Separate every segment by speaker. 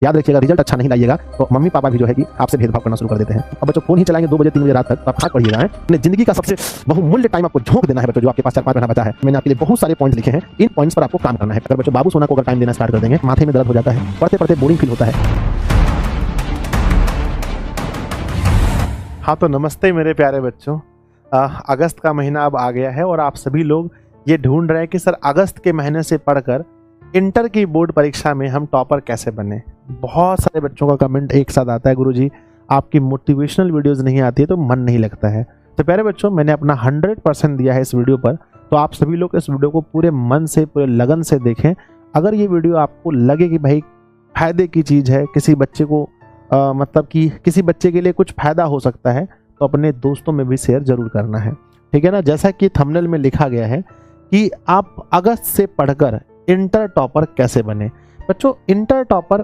Speaker 1: याद रखिएगा, रिजल्ट अच्छा नहीं लाइएगा तो मम्मी पापा भी जो है कि आपसे भेदभाव करना शुरू कर देते हैं। अब बच्चों फोन ही चलाएंगे 2 बजे 3 बजे रात तक, आप भाग पड़िएगा। अपने जिंदगी का सबसे बहुमूल्य टाइम आपको झोंक देना है बच्चों, जो आपके पास 4-5 महीना बचा है। मैंने आपके लिए बहुत सारे पॉइंट्स लिखे हैं, इन पॉइंट्स पर आपको काम करना है। अगर बच्चों बाबू सोना को अगर टाइम देना स्टार्ट कर देंगे, माथे में दर्द हो जाता है, पढ़ते पढ़ते बोरिंग फील होता है।
Speaker 2: हाँ तो नमस्ते मेरे प्यारे बच्चों। अगस्त का महीना अब आ गया है और आप सभी लोग ये ढूंढ रहे हैं कि सर अगस्त के महीने से पढ़कर इंटर की बोर्ड परीक्षा में हम टॉपर कैसे बने। बहुत सारे बच्चों का कमेंट एक साथ आता है, गुरुजी आपकी मोटिवेशनल वीडियोस नहीं आती है तो मन नहीं लगता है। तो प्यारे बच्चों, मैंने अपना 100% दिया है इस वीडियो पर, तो आप सभी लोग इस वीडियो को पूरे मन से पूरे लगन से देखें। अगर ये वीडियो आपको लगे कि भाई फायदे की चीज़ है, किसी बच्चे को मतलब कि किसी बच्चे के लिए कुछ फायदा हो सकता है, तो अपने दोस्तों में भी शेयर जरूर करना है, ठीक है ना। जैसा कि थंबनेल में लिखा गया है कि आप अगस्त से पढ़कर इंटर टॉपर कैसे बने। बच्चों इंटर टॉपर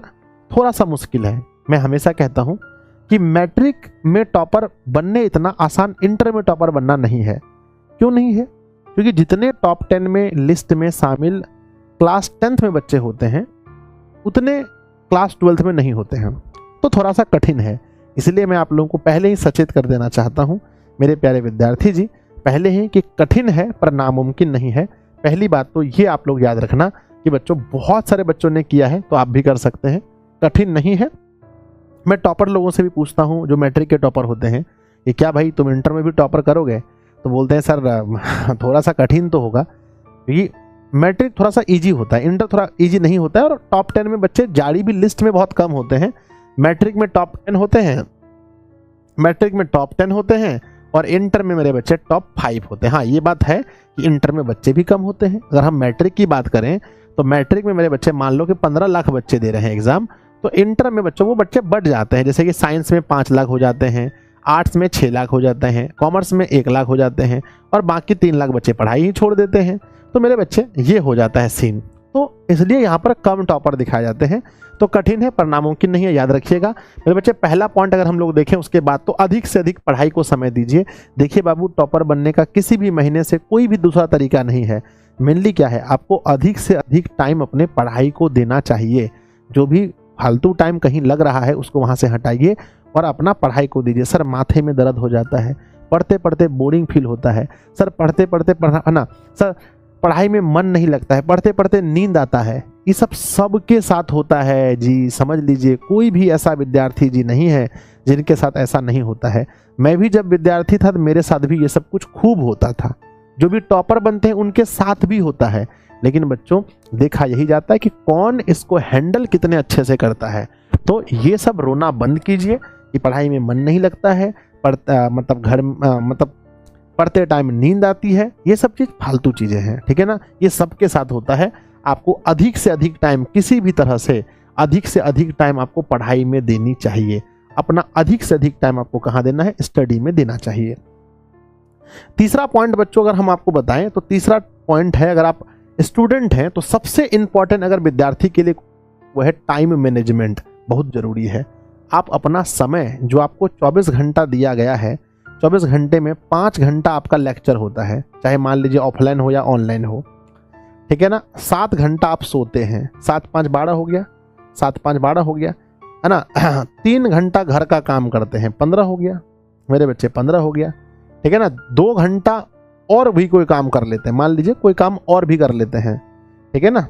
Speaker 2: थोड़ा सा मुश्किल है। मैं हमेशा कहता हूं कि मैट्रिक में टॉपर बनने इतना आसान इंटर में टॉपर बनना नहीं है। क्यों नहीं है? क्योंकि जितने टॉप 10 में लिस्ट में शामिल क्लास 10th में बच्चे होते हैं, उतने क्लास 12th में नहीं होते हैं, तो थोड़ा सा कठिन है। इसलिए मैं आप लोगों को पहले ही सचेत कर देना चाहता हूं मेरे प्यारे विद्यार्थी जी, पहले ही कि कठिन है पर नामुमकिन नहीं है। पहली बात तो ये आप लोग याद रखना कि बच्चों बहुत सारे बच्चों ने किया है तो आप भी कर सकते हैं, कठिन नहीं है। मैं टॉपर लोगों से भी पूछता हूं जो मैट्रिक के टॉपर होते हैं, ये क्या भाई तुम इंटर में भी टॉपर करोगे? तो बोलते हैं सर थोड़ा सा कठिन तो होगा, क्योंकि मैट्रिक थोड़ा सा ईजी होता है, इंटर थोड़ा ईजी नहीं होता है। और टॉप 10 में बच्चे जारी भी लिस्ट में बहुत कम होते हैं। मैट्रिक में टॉप 10 होते हैं, मैट्रिक में टॉप 10 होते हैं और इंटर में मेरे बच्चे टॉप 5 होते हैं। हाँ ये बात है कि इंटर में बच्चे भी कम होते हैं। अगर हम मैट्रिक की बात करें तो मैट्रिक में मेरे बच्चे मान लो कि 15 लाख बच्चे दे रहे हैं एग्जाम, तो इंटर में बच्चों वो बच्चे बढ़ जाते हैं। जैसे कि साइंस में 5 लाख हो जाते हैं, आर्ट्स में 6 लाख हो जाते हैं, कॉमर्स में 1 लाख हो जाते हैं और बाकी 3 लाख बच्चे पढ़ाई ही छोड़ देते हैं। तो मेरे बच्चे ये हो जाता है सीन। तो इसलिए यहाँ पर कम टॉपर दिखाए जाते हैं। तो कठिन है पर नामुमकिन नहीं है, याद रखिएगा मेरे बच्चे। पहला पॉइंट अगर हम लोग देखें, उसके बाद तो अधिक से अधिक पढ़ाई को समय दीजिए। देखिए बाबू, टॉपर बनने का किसी भी महीने से कोई भी दूसरा तरीका नहीं है। मेनली क्या है, आपको अधिक से अधिक टाइम अपने पढ़ाई को देना चाहिए। जो भी फालतू टाइम कहीं लग रहा है उसको वहाँ से हटाइए और अपना पढ़ाई को दीजिए। सर माथे में दर्द हो जाता है, पढ़ते पढ़ते बोरिंग फील होता है, सर पढ़ते पढ़ते पढ़ना, सर पढ़ाई में मन नहीं लगता है, पढ़ते पढ़ते नींद आता है, ये सब सबके साथ होता है जी। समझ लीजिए, कोई भी ऐसा विद्यार्थी जी नहीं है जिनके साथ ऐसा नहीं होता है। मैं भी जब विद्यार्थी था तो मेरे साथ भी ये सब कुछ खूब होता था। जो भी टॉपर बनते हैं उनके साथ भी होता है। लेकिन बच्चों देखा यही जाता है कि कौन इसको हैंडल कितने अच्छे से करता है। तो ये सब रोना बंद कीजिए कि पढ़ाई में मन नहीं लगता है, मतलब पढ़ते टाइम नींद आती है, ये सब चीज़ फालतू चीज़ें हैं, ठीक है ना। ये सबके साथ होता है। आपको अधिक से अधिक टाइम, किसी भी तरह से अधिक से अधिक टाइम आपको पढ़ाई में देनी चाहिए। अपना अधिक से अधिक टाइम आपको कहाँ देना है? स्टडी में देना चाहिए। तीसरा पॉइंट बच्चों अगर हम आपको बताएं तो तीसरा पॉइंट है, अगर आप स्टूडेंट हैं तो सबसे इंपॉर्टेंट अगर विद्यार्थी के लिए वो है टाइम मैनेजमेंट। बहुत जरूरी है। आप अपना समय जो आपको 24 घंटा दिया गया है, 24 घंटे में 5 घंटा आपका लेक्चर होता है, चाहे मान लीजिए ऑफलाइन हो या ऑनलाइन हो, ठीक है ना। 7 घंटा आप सोते हैं, 7 5 12 हो गया, 7 5 12 हो गया, है ना। 3 घंटा घर का काम करते हैं, 15 हो गया मेरे बच्चे, 15 हो गया, ठीक है ना। 2 घंटा और भी कोई काम कर लेते हैं, मान लीजिए कोई काम और भी कर लेते हैं, ठीक है ना।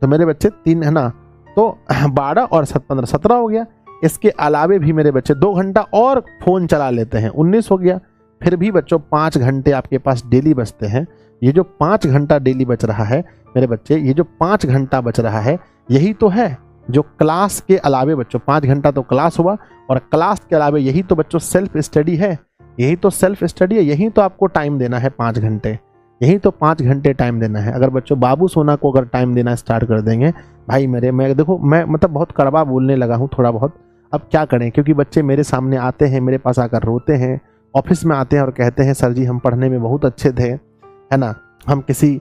Speaker 2: तो मेरे बच्चे 3 है ना, तो 12 और 7 15 17 हो गया। इसके अलावे भी मेरे बच्चे 2 घंटा और फ़ोन चला लेते हैं, 19 हो गया। फिर भी बच्चों 5 घंटे आपके पास डेली बचते हैं। ये जो 5 घंटा डेली बच रहा है मेरे बच्चे, ये जो 5 घंटा बच रहा है, यही तो है जो क्लास के अलावे बच्चों 5 घंटा तो क्लास हुआ, और क्लास के अलावे यही तो बच्चों सेल्फ स्टडी है। यही तो सेल्फ स्टडी है, यही तो आपको टाइम देना है 5 घंटे, यही तो 5 घंटे टाइम देना है। अगर बच्चों बाबू सोना को अगर टाइम देना स्टार्ट कर देंगे भाई मेरे, मैं देखो मैं मतलब बहुत कड़वा बोलने लगा हूँ थोड़ा बहुत, अब क्या करें, क्योंकि बच्चे मेरे सामने आते हैं, मेरे पास आकर रोते हैं, ऑफिस में आते हैं और कहते हैं सर जी हम पढ़ने में बहुत अच्छे थे, है ना, हम किसी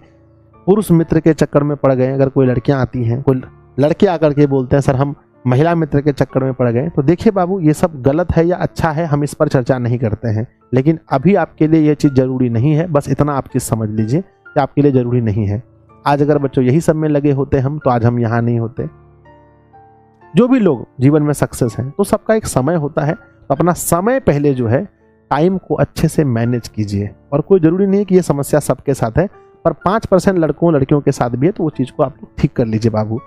Speaker 2: पुरुष मित्र के चक्कर में पड़ गए। अगर कोई लड़कियां आती हैं, कोई लड़के आकर के बोलते हैं सर हम महिला मित्र के चक्कर में पड़ गए। तो देखिए बाबू, ये सब गलत है या अच्छा है हम इस पर चर्चा नहीं करते हैं, लेकिन अभी आपके लिए ये चीज़ ज़रूरी नहीं है। बस इतना आप चीज़ समझ लीजिए कि आपके लिए ज़रूरी नहीं है। आज अगर बच्चों यही सब में लगे होते हम, तो आज हम यहाँ नहीं होते। जो भी लोग जीवन में सक्सेस हैं तो सबका एक समय होता है, तो अपना समय पहले जो है टाइम को अच्छे से मैनेज कीजिए। और कोई ज़रूरी नहीं है कि ये समस्या सबके साथ है, पर 5% लड़कों लड़कियों के साथ भी है, तो वो चीज़ को आप ठीक कर लीजिए बाबू,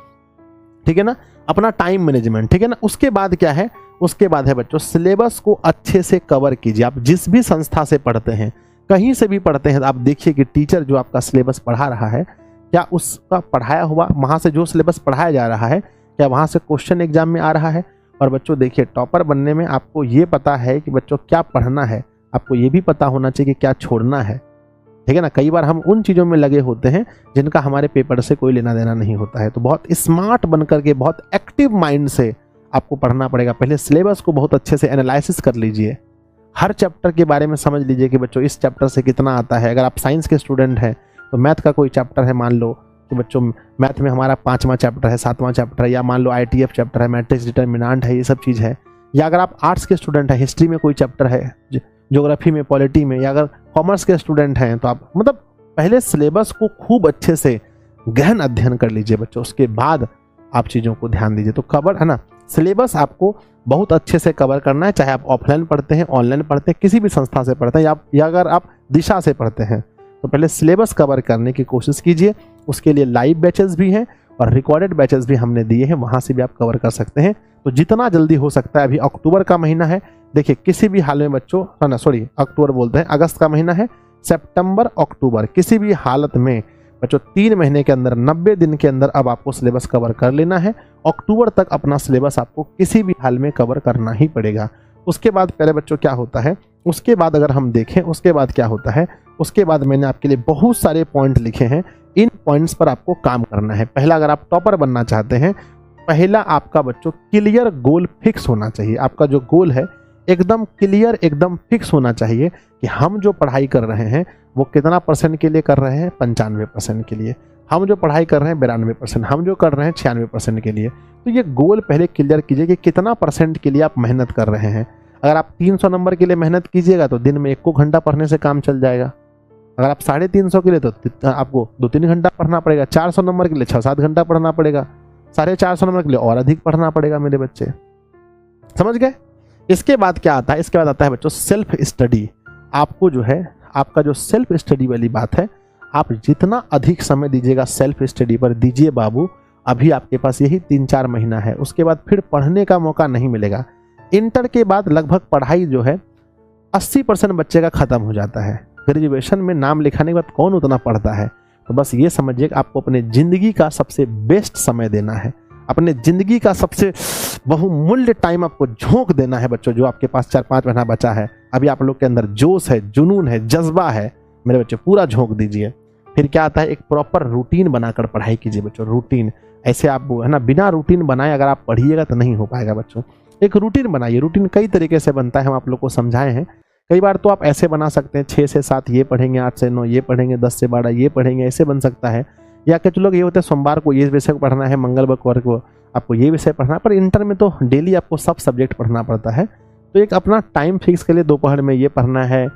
Speaker 2: ठीक है ना, अपना टाइम मैनेजमेंट, ठीक है ना। उसके बाद क्या है, उसके बाद है बच्चों सिलेबस को अच्छे से कवर कीजिए। आप जिस भी संस्था से पढ़ते हैं, कहीं से भी पढ़ते हैं, तो आप देखिए कि टीचर जो आपका सिलेबस पढ़ा रहा है, क्या उसका पढ़ाया हुआ वहाँ से जो सिलेबस पढ़ाया जा रहा है, क्या वहाँ से क्वेश्चन एग्जाम में आ रहा है। और बच्चों देखिए, टॉपर बनने में आपको ये पता है कि बच्चों क्या पढ़ना है, आपको ये भी पता होना चाहिए कि क्या छोड़ना है, ठीक है ना। कई बार हम उन चीज़ों में लगे होते हैं जिनका हमारे पेपर से कोई लेना देना नहीं होता है, तो बहुत स्मार्ट बन करके, बहुत एक्टिव माइंड से आपको पढ़ना पड़ेगा। पहले सिलेबस को बहुत अच्छे से एनालिसिस कर लीजिए, हर चैप्टर के बारे में समझ लीजिए कि बच्चों इस चैप्टर से कितना आता है। अगर आप साइंस के स्टूडेंट हैं तो मैथ का कोई चैप्टर है, मान लो कि बच्चों मैथ में हमारा 5वां चैप्टर है, 7वां चैप्टर है, या मान लो ITF चैप्टर है, मैट्रिक्स डिटर्मिनेंट है, ये सब चीज़ है। या अगर आप आर्ट्स के स्टूडेंट हैं, हिस्ट्री में कोई चैप्टर है, ज्योग्राफी में, पॉलिटी में, या अगर कॉमर्स के स्टूडेंट हैं तो आप मतलब पहले सिलेबस को खूब अच्छे से गहन अध्ययन कर लीजिए बच्चों, उसके बाद आप चीज़ों को ध्यान दीजिए। तो कवर है ना, सिलेबस आपको बहुत अच्छे से कवर करना है, चाहे आप ऑफलाइन पढ़ते हैं, ऑनलाइन पढ़ते हैं, किसी भी संस्था से पढ़ते हैं, या अगर आप दिशा से पढ़ते हैं, तो पहले सिलेबस कवर करने की कोशिश कीजिए। उसके लिए लाइव बैचेस भी हैं और रिकॉर्डेड बैचेस भी हमने दिए हैं, वहाँ से भी आप कवर कर सकते हैं। तो जितना जल्दी हो सकता है, अभी अक्टूबर का महीना है, देखिए किसी भी हाल में बच्चों, है ना, सॉरी अक्टूबर बोलते हैं, अगस्त का महीना है, सितंबर अक्टूबर, किसी भी हालत में बच्चों 3 महीने के अंदर, 90 दिन के अंदर अब आपको सिलेबस कवर कर लेना है। अक्टूबर तक अपना सिलेबस आपको किसी भी हाल में कवर करना ही पड़ेगा। उसके बाद पहले बच्चों क्या होता है, उसके बाद अगर हम देखें उसके बाद क्या होता है, उसके बाद मैंने आपके लिए बहुत सारे पॉइंट लिखे हैं, इन पॉइंट्स पर आपको काम करना है। पहला, अगर आप टॉपर बनना चाहते हैं, पहला आपका बच्चों क्लियर गोल फिक्स होना चाहिए। आपका जो गोल है एकदम क्लियर, एकदम फिक्स होना चाहिए कि हम जो पढ़ाई कर रहे हैं वो कितना % के लिए कर रहे हैं, 95% के लिए। हम जो पढ़ाई कर रहे हैं 92%, हम जो कर रहे हैं 96% के लिए। तो ये गोल पहले क्लियर कीजिए कि कितना % के लिए आप मेहनत कर रहे हैं। अगर आप 300 नंबर के लिए मेहनत कीजिएगा तो दिन में 1 घंटा पढ़ने से काम चल जाएगा। अगर आप 350 के लिए तो आपको 2-3 घंटा पढ़ना पड़ेगा। 400 नंबर के लिए 6-7 घंटा पढ़ना पड़ेगा। 450 नंबर के लिए और अधिक पढ़ना पड़ेगा मेरे बच्चे, समझ गए। इसके बाद क्या आता है, इसके बाद आता है बच्चों सेल्फ स्टडी। आपको जो है, आपका जो सेल्फ स्टडी वाली बात है, आप जितना अधिक समय दीजिएगा सेल्फ स्टडी पर दीजिए बाबू। अभी आपके पास यही 3-4 महीना है, उसके बाद फिर पढ़ने का मौका नहीं मिलेगा। इंटर के बाद लगभग पढ़ाई जो है 80% बच्चे का खत्म हो जाता है। ग्रेजुएशन में नाम लिखाने के बाद कौन उतना पढ़ता है। तो बस ये समझिए कि आपको अपने ज़िंदगी का सबसे बेस्ट समय देना है, अपने ज़िंदगी का सबसे बहुमूल्य टाइम आपको झोंक देना है बच्चों। जो आपके पास 4-5 महीना बचा है, अभी आप लोग के अंदर जोश है, जुनून है, जज्बा है, मेरे बच्चे पूरा झोंक दीजिए। फिर क्या आता है, एक प्रॉपर रूटीन बनाकर पढ़ाई कीजिए बच्चों। रूटीन ऐसे आप है ना, बिना रूटीन बनाए अगर आप पढ़िएगा तो नहीं हो पाएगा बच्चों। एक रूटीन बनाइए। रूटीन कई तरीके से बनता है, हम आप लोग को समझाए हैं। कई बार तो आप ऐसे बना सकते हैं 6 से 7 ये पढ़ेंगे, 8 से 9 ये पढ़ेंगे, 10 से 12 ये पढ़ेंगे, ऐसे बन सकता है। या कुछ लोग ये होते हैं सोमवार को ये विषय पढ़ना है, मंगलवार को आपको ये विषय पढ़ना है। पर इंटर में तो डेली आपको सब सब्जेक्ट पढ़ना पड़ता है, तो एक अपना टाइम फिक्स कर लिए, दोपहर में ये पढ़ना है,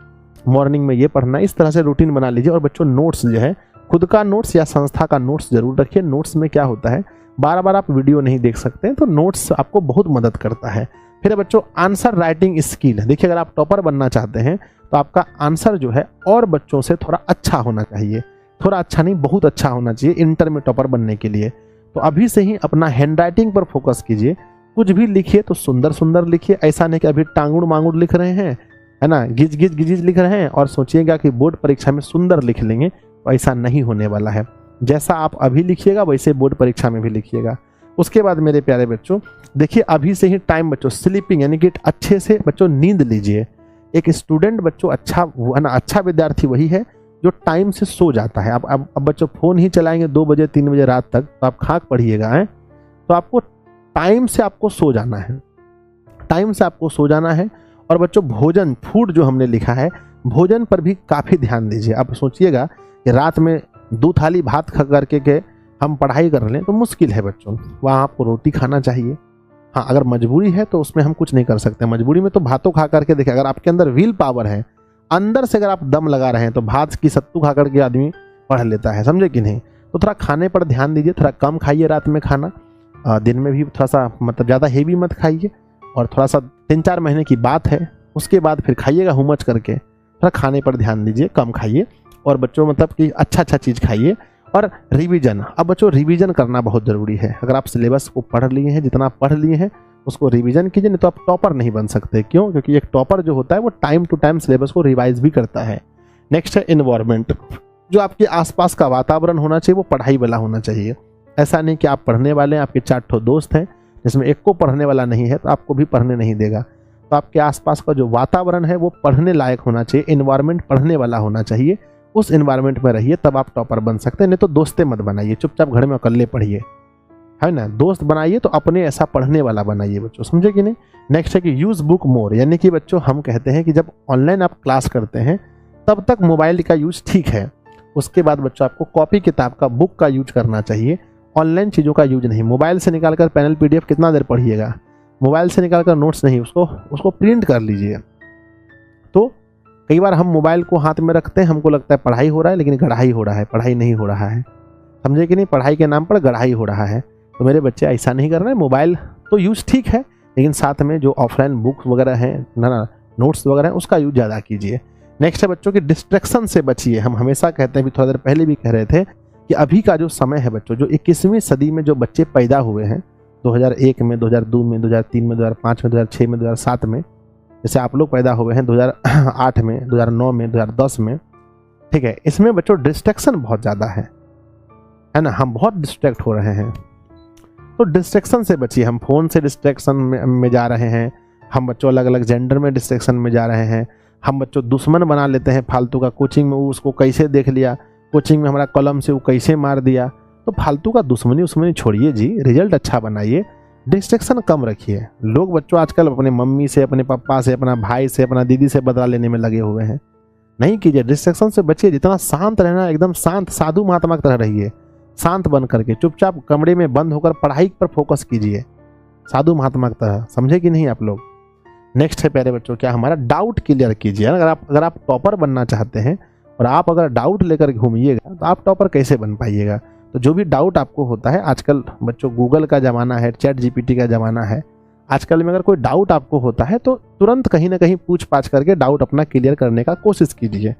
Speaker 2: मॉर्निंग में ये पढ़ना है। इस तरह से रूटीन बना लीजिए। और बच्चों नोट्स जो है, खुद का नोट्स या संस्था का नोट्स जरूर रखिए। नोट्स में क्या होता है, बार-बार आप वीडियो नहीं देख सकते, तो नोट्स आपको बहुत मदद करता है। फिर बच्चों आंसर राइटिंग स्किल, देखिए अगर आप टॉपर बनना चाहते हैं तो आपका आंसर जो है और बच्चों से थोड़ा अच्छा होना चाहिए। थोड़ा अच्छा नहीं, बहुत अच्छा होना चाहिए इंटर में टॉपर बनने के लिए। तो अभी से ही अपना हैंड राइटिंग पर फोकस कीजिए। कुछ भी लिखिए तो सुंदर सुंदर लिखिए। ऐसा नहीं कि अभी टांगुड़ मांगुड़ लिख रहे हैं, है ना, गिज गिज गिज लिख रहे हैं और सोचिएगा कि बोर्ड परीक्षा में सुंदर लिख लेंगे, तो ऐसा नहीं होने वाला है। जैसा आप अभी लिखिएगा वैसे बोर्ड परीक्षा में भी लिखिएगा। उसके बाद मेरे प्यारे बच्चों देखिए, अभी से ही टाइम बच्चों स्लीपिंग यानी कि अच्छे से बच्चों नींद लीजिए। एक स्टूडेंट बच्चों अच्छा है ना, अच्छा विद्यार्थी वही है जो टाइम से सो जाता है। अब बच्चों फोन ही चलाएंगे 2 बजे 3 बजे रात तक, तो आप खाक पढ़िएगा है। तो आपको टाइम से आपको सो जाना है, टाइम से आपको सो जाना है। और बच्चों भोजन, फूड जो हमने लिखा है, भोजन पर भी काफ़ी ध्यान दीजिए। अब सोचिएगा कि रात में 2 थाली भात खा करके के हम पढ़ाई कर रहे हैं तो मुश्किल है बच्चों, वहाँ आपको रोटी खाना चाहिए। हाँ, अगर मजबूरी है तो उसमें हम कुछ नहीं कर सकते। मजबूरी में तो भातों खा करके देखिए, अगर आपके अंदर विल पावर है, अंदर से अगर आप दम लगा रहे हैं, तो भात की सत्तू खा करके आदमी पढ़ लेता है, समझे कि नहीं। तो थोड़ा खाने पर ध्यान दीजिए, थोड़ा कम खाइए रात में खाना।
Speaker 1: दिन में भी थोड़ा सा मतलब ज़्यादा हेवी मत खाइए, और थोड़ा सा 3-4 महीने की बात है, उसके बाद फिर खाइएगा हुमच करके। थोड़ा खाने पर ध्यान दीजिए, कम खाइए, और बच्चों मतलब कि अच्छा चीज़ खाइए। और रिवीजन, अब बच्चों रिवीजन करना बहुत ज़रूरी है। अगर आप सिलेबस को पढ़ लिए हैं, जितना पढ़ लिए हैं उसको रिवीजन कीजिए, नहीं तो आप टॉपर नहीं बन सकते। क्यों? क्योंकि एक टॉपर जो होता है वो टाइम टू टाइम सिलेबस को रिवाइज भी करता है। नेक्स्ट है इन्वायरमेंट। जो आपके आसपास का वातावरण होना चाहिए वो पढ़ाई वाला होना चाहिए। ऐसा नहीं कि आप पढ़ने वाले हैं, आपके 4 दोस्त हैं जिसमें एक को पढ़ने वाला नहीं है तो आपको भी पढ़ने नहीं देगा। तो आपके आसपास का जो वातावरण है वो पढ़ने लायक होना चाहिए, इन्वायरमेंट पढ़ने वाला होना चाहिए। उस इन्वायरमेंट में रहिए, तब आप टॉपर बन सकते हैं। नहीं तो दोस्तें मत बनाइए, चुपचाप घर में अकेले पढ़िए, है ना। दोस्त बनाइए तो अपने ऐसा पढ़ने वाला बनाइए बच्चों, समझे कि नहीं। नेक्स्ट है कि यूज़ बुक मोर, यानी कि बच्चों हम कहते हैं कि जब ऑनलाइन आप क्लास करते हैं तब तक मोबाइल का यूज ठीक है, उसके बाद बच्चों आपको कॉपी किताब का, बुक का यूज करना चाहिए। ऑनलाइन चीज़ों का यूज नहीं। मोबाइल से निकालकर पैनल PDF कितना देर पढ़िएगा, मोबाइल से निकालकर नोट्स नहीं, उसको प्रिंट कर लीजिए। तो कई बार हम मोबाइल को हाथ में रखते हैं, हमको लगता है पढ़ाई हो रहा है, लेकिन गढ़ाई हो रहा है, पढ़ाई नहीं हो रहा है, समझे कि नहीं। पढ़ाई के नाम पर गढ़ाई हो रहा है। तो मेरे बच्चे ऐसा नहीं करना है। मोबाइल तो यूज़ ठीक है, लेकिन साथ में जो ऑफलाइन बुक्स वगैरह हैं ना, नोट्स वगैरह हैं, उसका यूज ज़्यादा कीजिए। नेक्स्ट है बच्चों की डिस्ट्रैक्शन से बचिए। हम हमेशा कहते हैं, भी थोड़ा देर पहले भी कह रहे थे कि अभी का जो समय है बच्चों, जो 21वीं सदी में जो बच्चे पैदा हुए हैं 2001 में, 2002 में, 2003 में, 2005 में, 2006 में, 2007 में, जैसे आप लोग पैदा हुए हैं 2008 में, 2009 में, 2010 में, ठीक है। इसमें बच्चों डिस्ट्रैक्शन बहुत ज़्यादा है ना, हम बहुत डिस्ट्रैक्ट हो रहे हैं। तो डिस्ट्रैक्शन से बचिए। हम फ़ोन से डिस्ट्रैक्शन में जा रहे हैं, हम बच्चों अलग अलग जेंडर में डिस्ट्रैक्शन में जा रहे हैं, हम बच्चों दुश्मन बना लेते हैं फालतू का। कोचिंग में वो उसको कैसे देख लिया, कोचिंग में हमारा कलम से वो कैसे मार दिया। तो फालतू का दुश्मनी छोड़िए जी, रिजल्ट अच्छा बनाइए, डिस्ट्रैक्शन कम रखिए। लोग बच्चों आजकल अपने मम्मी से, अपने पापा से, अपना भाई से, अपना दीदी से बदला लेने में लगे हुए हैं। नहीं कीजिए, डिस्ट्रैक्शन से बचिए। जितना शांत रहना, एकदम शांत साधु महात्मा की तरह रहिए, शांत बन करके चुपचाप कमरे में बंद होकर पढ़ाई पर फोकस कीजिए, साधु महात्मा की तरह, समझे कि नहीं आप लोग। नेक्स्ट है प्यारे बच्चों, क्या हमारा डाउट क्लियर कीजिए। अगर आप टॉपर बनना चाहते हैं और आप अगर डाउट लेकर घूमिएगा तो आप टॉपर कैसे बन पाइएगा। तो जो भी डाउट आपको होता है, आजकल बच्चों गूगल का ज़माना है, चैट GPT का ज़माना है। आजकल में अगर कोई डाउट आपको होता है तो तुरंत कहीं ना कहीं पूछ पाछ करके डाउट अपना क्लियर करने का कोशिश कीजिए।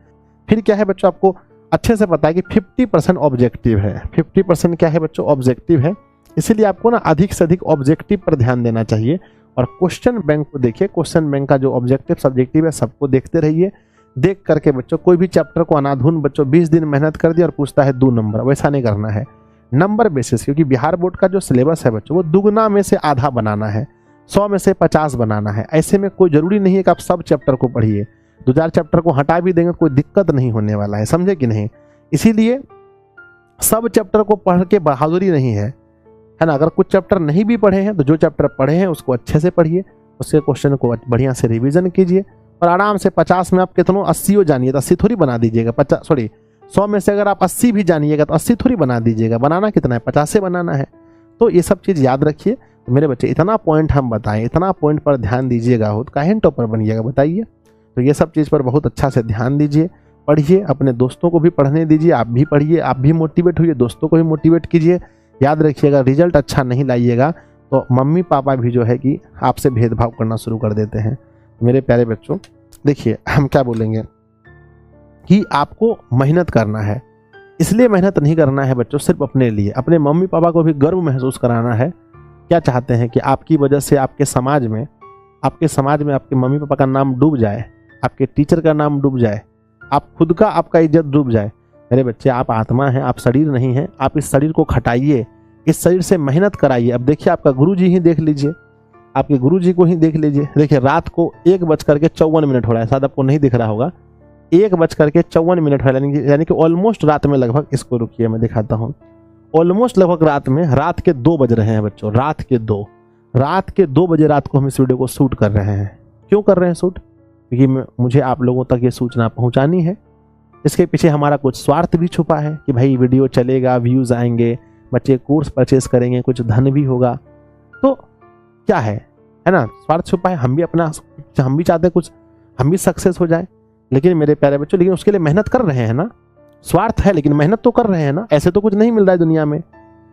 Speaker 1: फिर क्या है बच्चों, आपको अच्छे से पता है कि 50% ऑब्जेक्टिव है। 50% क्या है बच्चों, ऑब्जेक्टिव है। इसीलिए आपको ना अधिक से अधिक ऑब्जेक्टिव पर ध्यान देना चाहिए। और क्वेश्चन बैंक को देखिए, क्वेश्चन बैंक का जो ऑब्जेक्टिव सब्जेक्टिव है सबको देखते रहिए। देख करके बच्चों कोई भी चैप्टर को अनाधुन बच्चों 20 दिन मेहनत कर दिया और पूछता है 2 नंबर, वैसा नहीं करना है। नंबर बेसिस, क्योंकि बिहार बोर्ड का जो सिलेबस है बच्चों वो दुगना में से आधा बनाना है, 100 में से 50 बनाना है। ऐसे में कोई जरूरी नहीं है कि आप सब चैप्टर को पढ़िए, 2-4 चैप्टर को हटा भी देंगे कोई दिक्कत नहीं होने वाला है, समझे कि नहीं। इसीलिए सब चैप्टर को पढ़ के बहादुरी नहीं है ना। अगर कुछ चैप्टर नहीं भी पढ़े हैं तो जो चैप्टर पढ़े हैं उसको अच्छे से पढ़िए, उसके क्वेश्चन को बढ़िया से रिवीजन कीजिए और आराम से 50 में आप कितनों 80 जानिए तो 80 थोड़ी बना दीजिएगा। 100 में से अगर आप 80 भी जानिएगा तो 80 थोड़ी बना दीजिएगा। बनाना कितना है, 50 से बनाना है। तो ये सब चीज़ याद रखिए। तो मेरे बच्चे इतना पॉइंट हम बताएं, इतना पॉइंट पर ध्यान दीजिएगा हो तो काहे टॉपर बनिएगा बताइए। तो ये सब चीज़ पर बहुत अच्छा से ध्यान दीजिए, पढ़िए, अपने दोस्तों को भी पढ़ने दीजिए, आप भी पढ़िए, आप भी मोटिवेट होइए, दोस्तों को भी मोटिवेट कीजिए। याद रखिएगा, रिजल्ट अच्छा नहीं लाइएगा तो मम्मी पापा भी जो है कि आपसे भेदभाव करना शुरू कर देते हैं। मेरे प्यारे बच्चों देखिए, हम क्या बोलेंगे कि आपको मेहनत करना है। इसलिए मेहनत नहीं करना है बच्चों सिर्फ अपने लिए, अपने मम्मी पापा को भी गर्व महसूस कराना है। क्या चाहते हैं कि आपकी वजह से आपके समाज में आपके मम्मी पापा का नाम डूब जाए, आपके टीचर का नाम डूब जाए, आप खुद का, आपका इज्जत डूब जाए। मेरे बच्चे, आप आत्मा हैं, आप शरीर नहीं हैं। आप इस शरीर को खटाइए, इस शरीर से मेहनत कराइए। अब देखिए, आपका गुरुजी ही देख लीजिए, आपके गुरुजी को ही देख लीजिए। देखिए, रात को 1:54 हो रहा है, शायद आपको नहीं दिख रहा होगा, 1:54 हो रहा है, यानी कि ऑलमोस्ट रात में लगभग, इसको रुकिए मैं दिखाता हूँ, ऑलमोस्ट लगभग रात के 2 बज रहे हैं बच्चों। रात के 2 बजे रात को हम इस वीडियो को शूट कर रहे हैं। क्यों कर रहे हैं शूट? क्योंकि मुझे आप लोगों तक ये सूचना पहुंचानी है। इसके पीछे हमारा कुछ स्वार्थ भी छुपा है कि भाई वीडियो चलेगा, व्यूज़ आएंगे, बच्चे कोर्स परचेस करेंगे, कुछ धन भी होगा। तो क्या है ना, स्वार्थ छुपा है। हम भी चाहते हैं कुछ, हम भी सक्सेस हो जाए। लेकिन मेरे प्यारे बच्चों, लेकिन उसके लिए मेहनत कर रहे हैं ना। स्वार्थ है लेकिन मेहनत तो कर रहे हैं ना। ऐसे तो कुछ नहीं मिल रहा है दुनिया में।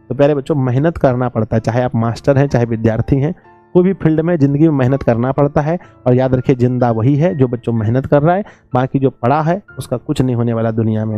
Speaker 1: तो प्यारे बच्चों, मेहनत करना पड़ता है, चाहे आप मास्टर हैं चाहे विद्यार्थी हैं, कोई भी फील्ड में ज़िंदगी में मेहनत करना पड़ता है। और याद रखिए, जिंदा वही है जो बच्चों मेहनत कर रहा है, बाकी जो पड़ा है उसका कुछ नहीं होने वाला दुनिया में।